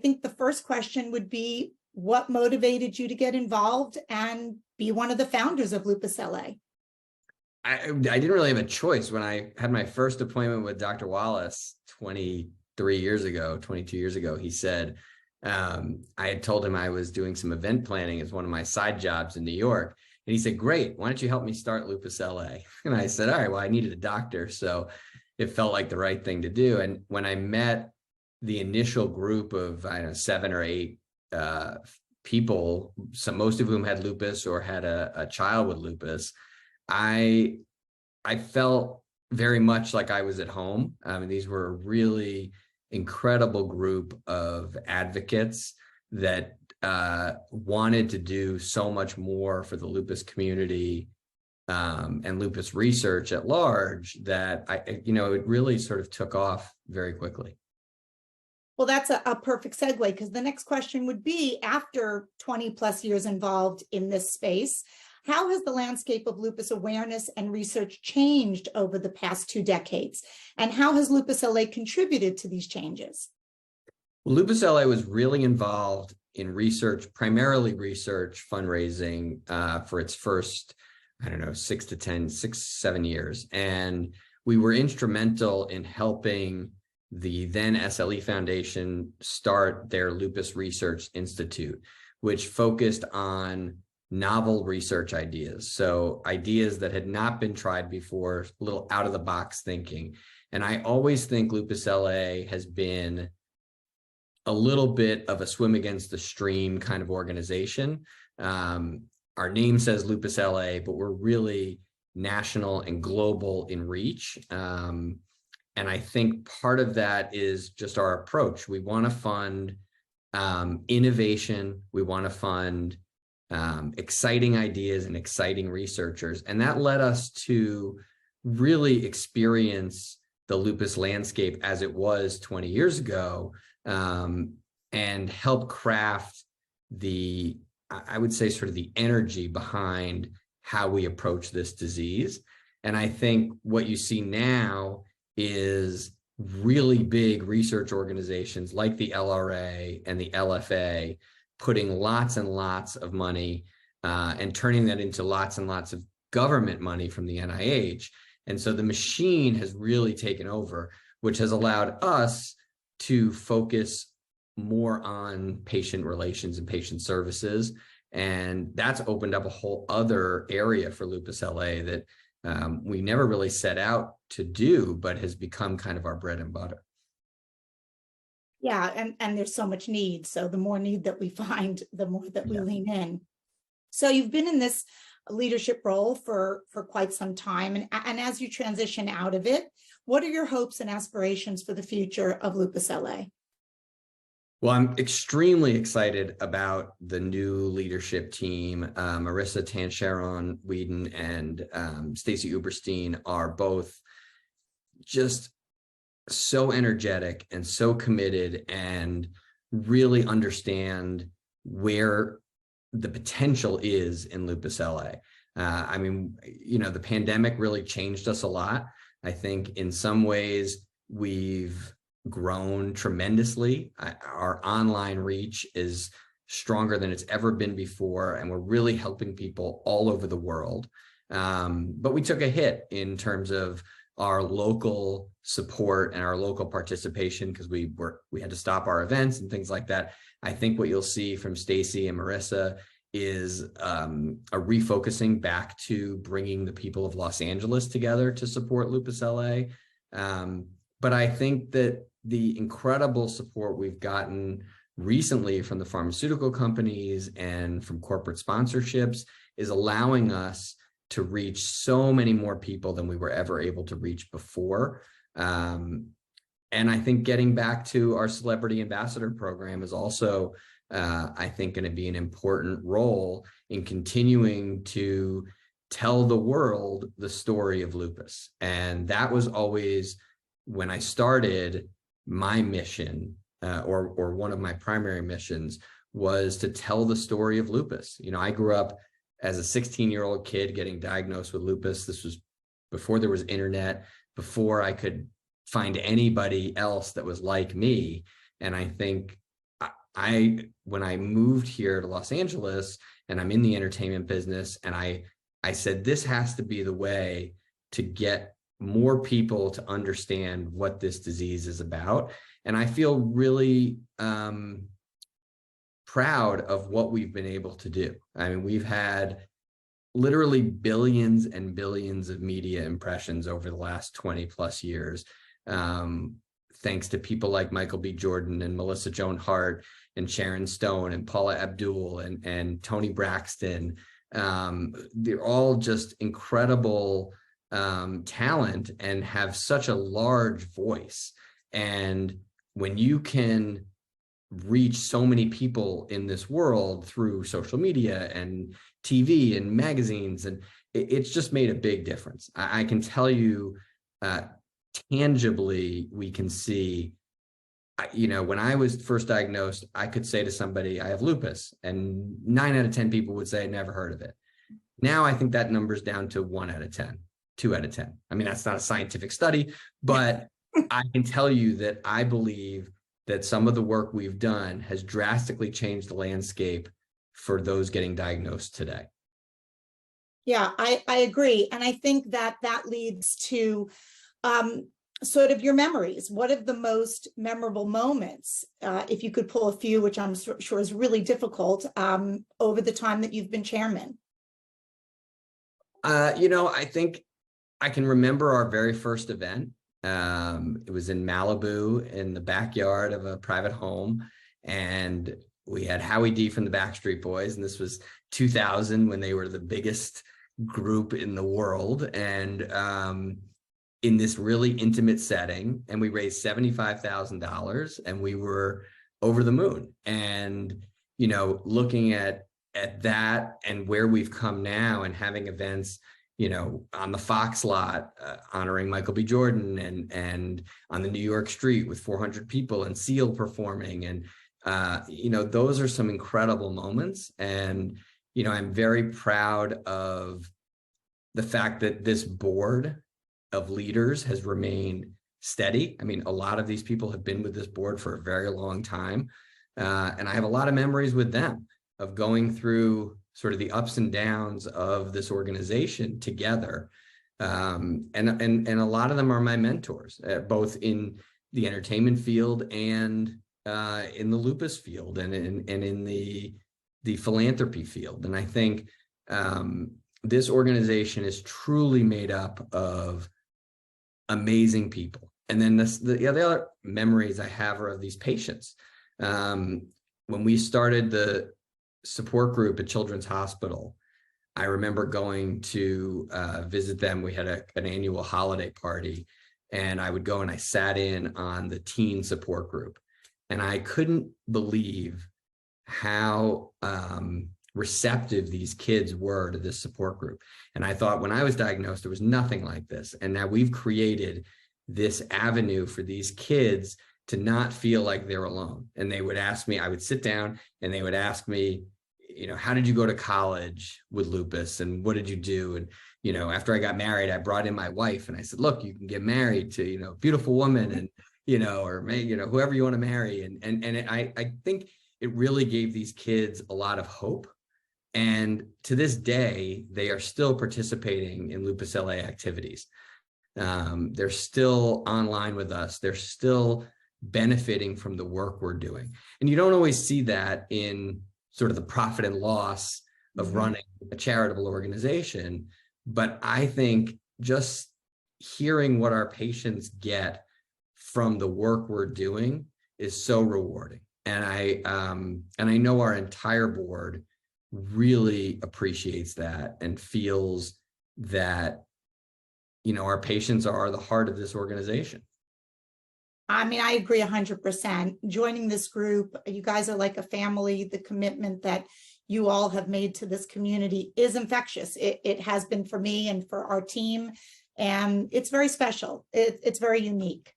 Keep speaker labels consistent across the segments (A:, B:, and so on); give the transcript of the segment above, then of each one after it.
A: think the first question would be, what motivated you to get involved and be one of the founders of Lupus LA?
B: I didn't really have a choice. When I had my first appointment with Dr. Wallace 22 years ago, he said, I had told him I was doing some event planning as one of my side jobs in New York. And he said, great, why don't you help me start Lupus LA? And I said, all right, well, I needed a doctor. So it felt like the right thing to do. And when I met the initial group of, 7 or 8 people, most of whom had lupus or had a child with lupus, I felt very much like I was at home. These were a really incredible group of advocates that wanted to do so much more for the lupus community and lupus research at large, that it really sort of took off very quickly.
A: Well, that's a perfect segue, because the next question would be, after 20 plus years involved in this space, how has the landscape of lupus awareness and research changed over the past 2 decades? And how has Lupus LA contributed to these changes?
B: Well, Lupus LA was really involved in research, primarily research fundraising for its first, 7 years. And we were instrumental in helping the then SLE Foundation start their Lupus Research Institute, which focused on novel research ideas. So ideas that had not been tried before, a little out of the box thinking. And I always think Lupus LA has been a little bit of a swim against the stream kind of organization. Our name says Lupus LA, but we're really national and global in reach. And I think part of that is just our approach. We want to fund innovation. We want to fund exciting ideas and exciting researchers. And that led us to really experience the lupus landscape as it was 20 years ago, and help craft I would say, sort of the energy behind how we approach this disease. And I think what you see now is really big research organizations like the LRA and the LFA putting lots and lots of money and turning that into lots and lots of government money from the NIH. And so the machine has really taken over, which has allowed us to focus more on patient relations and patient services. And that's opened up a whole other area for Lupus LA that we never really set out to do, but has become kind of our bread and butter.
A: Yeah, and there's so much need. So the more need that we find, the more that we lean in. So you've been in this leadership role for quite some time. And as you transition out of it, what are your hopes and aspirations for the future of Lupus LA?
B: Well, I'm extremely excited about the new leadership team. Marissa Tancheron-Whedon and Stacey Uberstein are both just so energetic and so committed and really understand where the potential is in Lupus LA. The pandemic really changed us a lot. I think in some ways we've grown tremendously. Our online reach is stronger than it's ever been before, and we're really helping people all over the world. But we took a hit in terms of our local support and our local participation because we had to stop our events and things like that. I think what you'll see from Stacey and Marissa is a refocusing back to bringing the people of Los Angeles together to support Lupus LA. But I think that the incredible support we've gotten recently from the pharmaceutical companies and from corporate sponsorships is allowing us to reach so many more people than we were ever able to reach before. And I think getting back to our Celebrity Ambassador Program is also, I think, going to be an important role in continuing to tell the world the story of lupus. And that was always, when I started, my mission, or one of my primary missions, was to tell the story of lupus. I grew up as a 16-year-old kid getting diagnosed with lupus. This was before there was internet, before I could find anybody else that was like me. And I think when I moved here to Los Angeles and I'm in the entertainment business, and I said, this has to be the way to get more people to understand what this disease is about. And I feel really proud of what we've been able to do. I mean, we've had literally billions and billions of media impressions over the last 20 plus years, thanks to people like Michael B. Jordan and Melissa Joan Hart and Sharon Stone and Paula Abdul and Tony Braxton. They're all just incredible talent and have such a large voice. And when you can reach so many people in this world through social media and TV and magazines, and it's just made a big difference. I can tell you tangibly, we can see, when I was first diagnosed, I could say to somebody, I have lupus, and 9 out of 10 people would say, never heard of it. Now I think that number's down to 1 out of 10, 2 out of 10. I mean, that's not a scientific study, but I can tell you that I believe that some of the work we've done has drastically changed the landscape for those getting diagnosed today.
A: Yeah, I agree. And I think that leads to sort of your memories. What are the most memorable moments, if you could pull a few, which I'm sure is really difficult, over the time that you've been chairman?
B: I think I can remember our very first event. It was in Malibu in the backyard of a private home. And we had Howie D from the Backstreet Boys. And this was 2000 when they were the biggest group in the world. And in this really intimate setting, and we raised $75,000 and we were over the moon. And, looking at that and where we've come now and having events, on the Fox lot, honoring Michael B. Jordan, and on the New York street with 400 people and Seal performing. And, those are some incredible moments. And, I'm very proud of the fact that this board of leaders has remained steady. I mean, a lot of these people have been with this board for a very long time. And I have a lot of memories with them of going through sort of the ups and downs of this organization together. And a lot of them are my mentors, both in the entertainment field and in the lupus field and in the philanthropy field. And I think this organization is truly made up of amazing people. And then the other memories I have are of these patients. When we started the support group at Children's Hospital, I remember going to visit them. We had an annual holiday party, and I would go and I sat in on the teen support group, and I couldn't believe how receptive these kids were to this support group. And I thought, when I was diagnosed, there was nothing like this. And now we've created this avenue for these kids to not feel like they're alone. And they would ask me, I would sit down and they would ask me, how did you go to college with lupus? And what did you do? And, after I got married, I brought in my wife and I said, look, you can get married to, a beautiful woman and, or whoever you want to marry. And I think it really gave these kids a lot of hope. And to this day, they are still participating in Lupus LA activities. They're still online with us. They're still benefiting from the work we're doing. And you don't always see that in sort of the profit and loss of running a charitable organization. But I think just hearing what our patients get from the work we're doing is so rewarding. And I know our entire board really appreciates that and feels that, our patients are the heart of this organization.
A: I mean, I agree 100%. Joining this group, you guys are like a family. The commitment that you all have made to this community is infectious. It has been for me and for our team, and it's very special. It's very unique.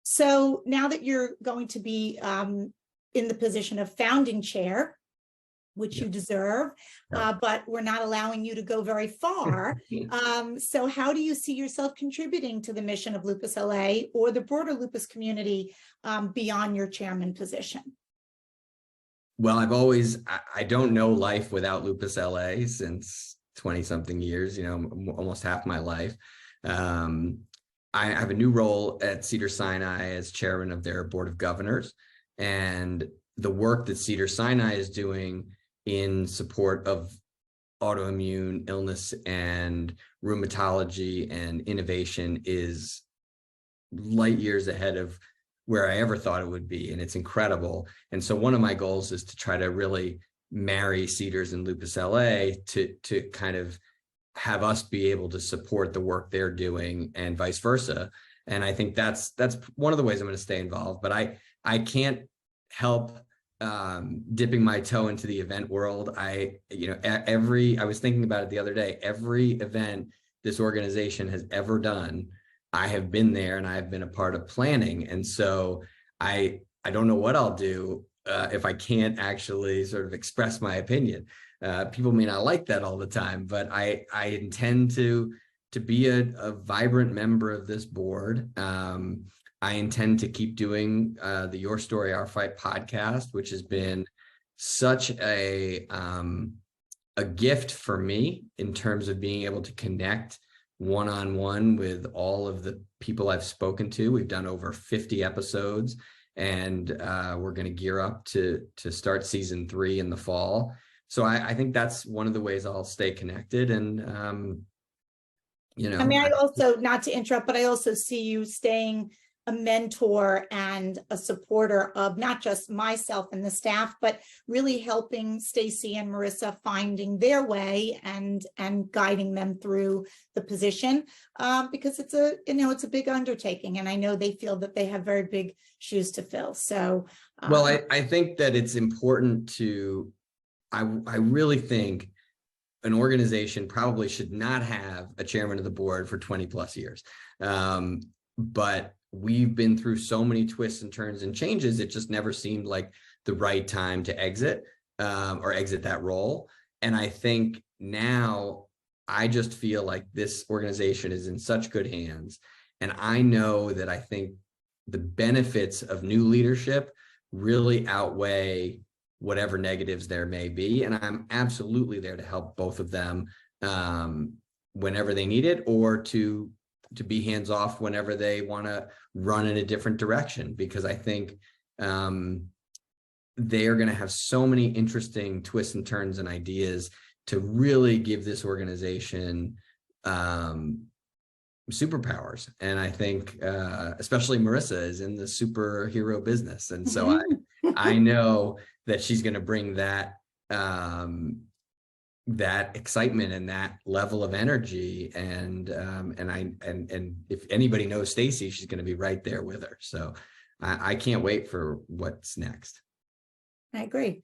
A: So now that you're going to be in the position of founding chair, which you deserve, but we're not allowing you to go very far. So how do you see yourself contributing to the mission of Lupus LA or the broader lupus community beyond your chairman position?
B: Well, I don't know life without Lupus LA since 20 something years, almost half my life. I have a new role at Cedars-Sinai as chairman of their board of governors, and the work that Cedars-Sinai is doing in support of autoimmune illness and rheumatology and innovation is light years ahead of where I ever thought it would be. And it's incredible. And so one of my goals is to try to really marry Cedars and Lupus LA to kind of have us be able to support the work they're doing and vice versa. And I think that's one of the ways I'm going to stay involved, but I can't help dipping my toe into the event world. I was thinking about it the other day, every event this organization has ever done, I have been there and I've been a part of planning. And so I don't know what I'll do if I can't actually sort of express my opinion. People may not like that all the time, but I intend to be a vibrant member of this board. I intend to keep doing the Your Story, Our Fight podcast, which has been such a gift for me in terms of being able to connect one-on-one with all of the people I've spoken to. We've done over 50 episodes, and we're going to gear up to start season 3 in the fall. So I think that's one of the ways I'll stay connected. And,
A: I mean, I also, not to interrupt, but I also see you staying a mentor and a supporter of not just myself and the staff, but really helping Stacy and Marissa finding their way and guiding them through the position, because it's a big undertaking, and I know they feel that they have very big shoes to fill. So,
B: well, I think that it's important to. I really think an organization probably should not have a chairman of the board for 20 plus years, but we've been through so many twists and turns and changes, it just never seemed like the right time to exit that role. And I think now I just feel like this organization is in such good hands. And I know that I think the benefits of new leadership really outweigh whatever negatives there may be. And I'm absolutely there to help both of them whenever they need it, or to be hands off whenever they want to run in a different direction, because I think they are going to have so many interesting twists and turns and ideas to really give this organization superpowers. And I think especially Marissa is in the superhero business. And so I know that she's going to bring that excitement and that level of energy. And if anybody knows Stacy, she's going to be right there with her. So I can't wait for what's next.
A: I agree.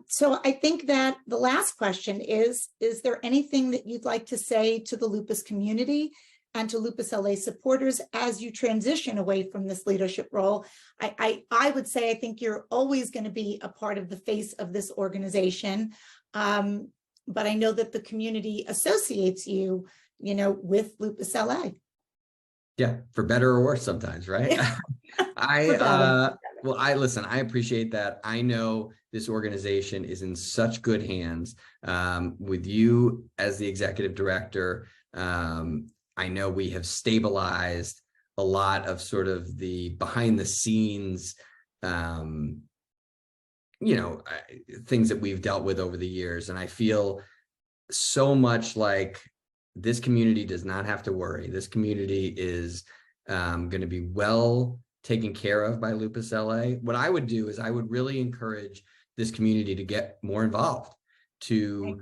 A: So I think that the last question is there anything that you'd like to say to the lupus community and to Lupus LA supporters as you transition away from this leadership role? I would say, I think you're always going to be a part of the face of this organization. But I know that the community associates you, with Lupus LA.
B: Yeah, for better or worse sometimes, right? Listen, I appreciate that. I know this organization is in such good hands with you as the executive director. I know we have stabilized a lot of sort of the behind the scenes, things that we've dealt with over the years. And I feel so much like this community does not have to worry. This community is going to be well taken care of by Lupus LA. What I would do is I would really encourage this community to get more involved, to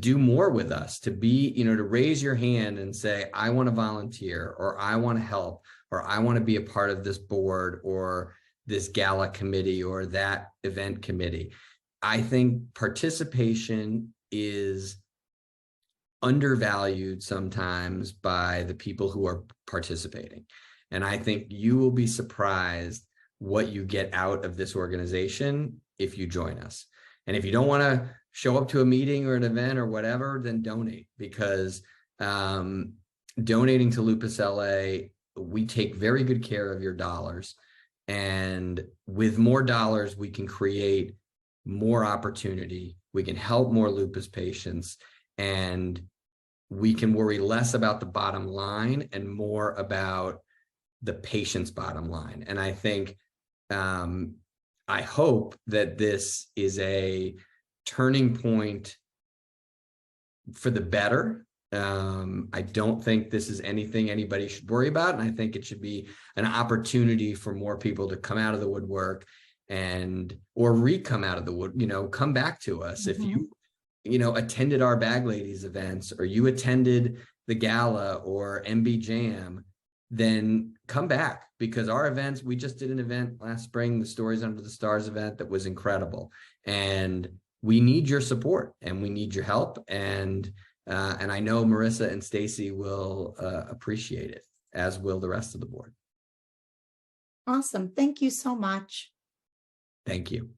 B: do more with us, to be, to raise your hand and say, I want to volunteer, or I want to help, or I want to be a part of this board or this gala committee or that event committee. I think participation is undervalued sometimes by the people who are participating. And I think you will be surprised what you get out of this organization if you join us. And if you don't want to show up to a meeting or an event or whatever, then donate, because donating to Lupus LA, we take very good care of your dollars. And with more dollars, we can create more opportunity. We can help more lupus patients, and we can worry less about the bottom line and more about the patient's bottom line. And I think, I hope that this is a turning point for the better. I don't think this is anything anybody should worry about. And I think it should be an opportunity for more people to come out of the woodwork or come out of the wood, come back to us. If you attended our Bag Ladies events, or you attended the gala or MB Jam, then come back, because our events, we just did an event last spring, the Stories Under the Stars event, that was incredible. And we need your support and we need your help. And I know Marissa and Stacy will appreciate it, as will the rest of the board.
A: Awesome. Thank you so much.
B: Thank you.